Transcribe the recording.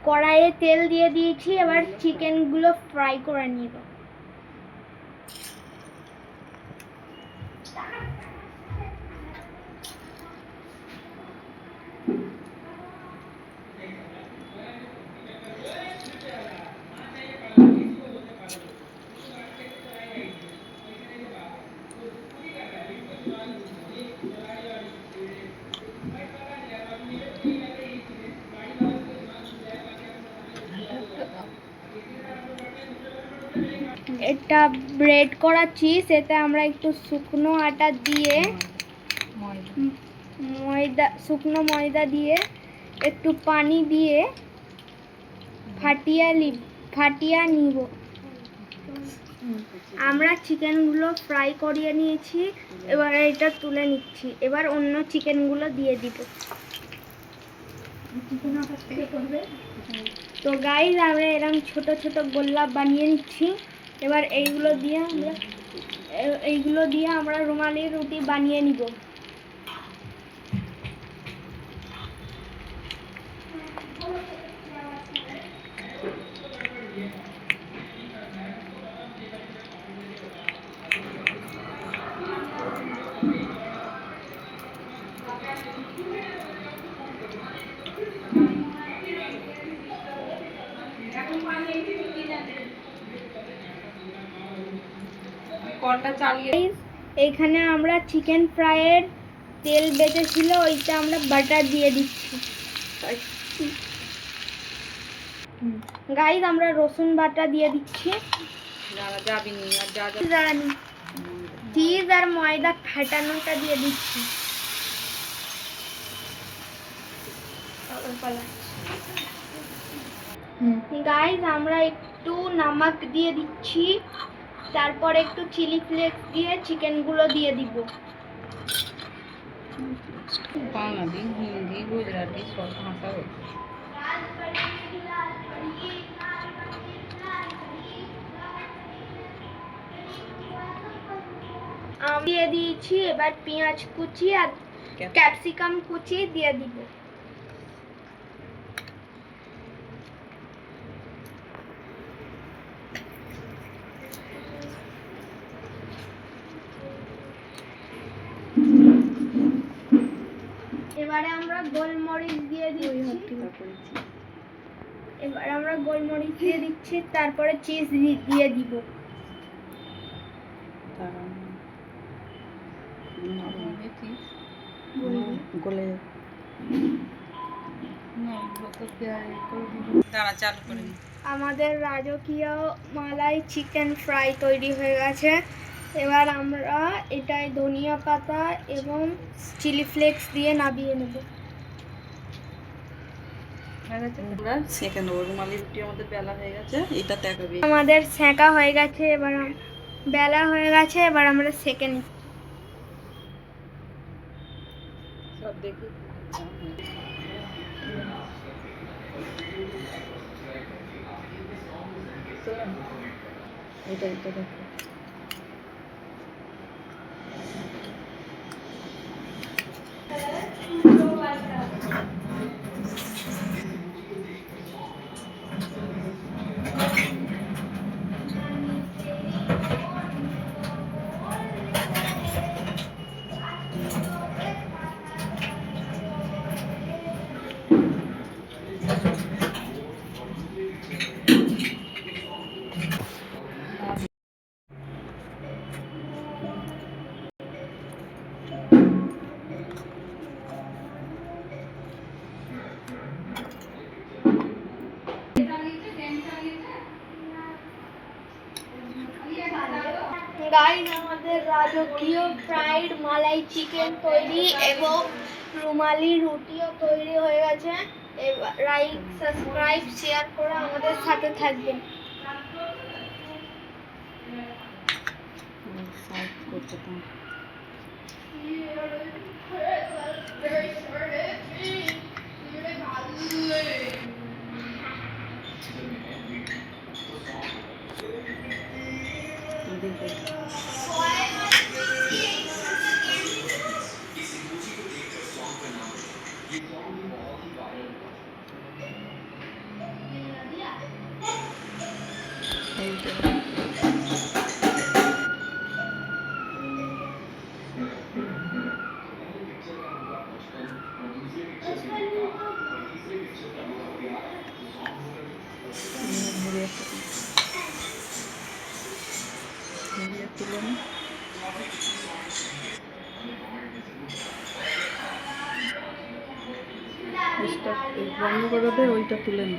কড়াইয়ে তেল দিয়ে দিয়েছি, এবার চিকেনগুলো ফ্রাই করে নিব। এটা ব্রেড করা চিজ, এতে আমরা একটু শুকনো আটা দিয়ে শুকনো ময়দা দিয়ে একটু পানি দিয়ে ফাটিয়ে নিব। আমরা চিকেনগুলো ফ্রাই করিয়ে নিয়েছি, এবার এটা তুলে নিচ্ছি। এবার অন্য চিকেনগুলো দিয়ে দিব। তো গাইস, আমরা এরকম ছোট ছোট গোল্লা বানিয়ে নিচ্ছি। এবার এইগুলো দিয়ে আমরা রুমালি রুটি বানিয়ে নিব। এইখানে আমরা চিকেন ফ্রাইয়ের তেল বেঁচেছিল, ওইটা আমরা বাটার দিয়ে দিচ্ছি। গাইস, আমরা রসুন বাটা দিয়ে দিচ্ছি। চিজ আর ময়দা ফাটানোটা দিয়ে দিচ্ছি। গাইস, আমরা একটু নমক দিয়ে দিচ্ছি, তারপর একটু চিলি ফ্লেক্স দিয়ে চিকেনগুলো দিয়ে দিব। বাঙালি, হিন্দি, গুজরাটি সব ভাষা দিয়ে দিয়েছি। এবার পেঁয়াজ কুচি আর ক্যাপসিকাম কুচি দিয়ে দিব। এবারে আমরা গোলমরিচ দিয়ে দিচ্ছি। তারপরে চিজ দিয়ে দিব। আমাদের রাজকীয় মালাই চিকেন ফ্রাই তৈরি হয়ে গেছে। এবার আমরা এটায় ধনিয়া পাতা এবং চিলি ফ্লেক্স দিয়ে নামিয়ে নেব। আমাদের সেঁকা হয়ে গেছে, এবার বেলা হয়ে গেছে। এবার আমরা সেঁকে নিচ্ছি। এটা দেখো। গাইস, আমাদের রাজকীয় ফ্রাইড মালাই চিকেন তৈরি এবং রুমালি রুটিও তৈরি হয়ে গেছে। লাইক, সাবস্ক্রাইব, শেয়ার করে আমাদের সাথে থাকবেন। এইটা ঘুরে তুলে নি বন্ধ করে দে, ওইটা তুলে নি।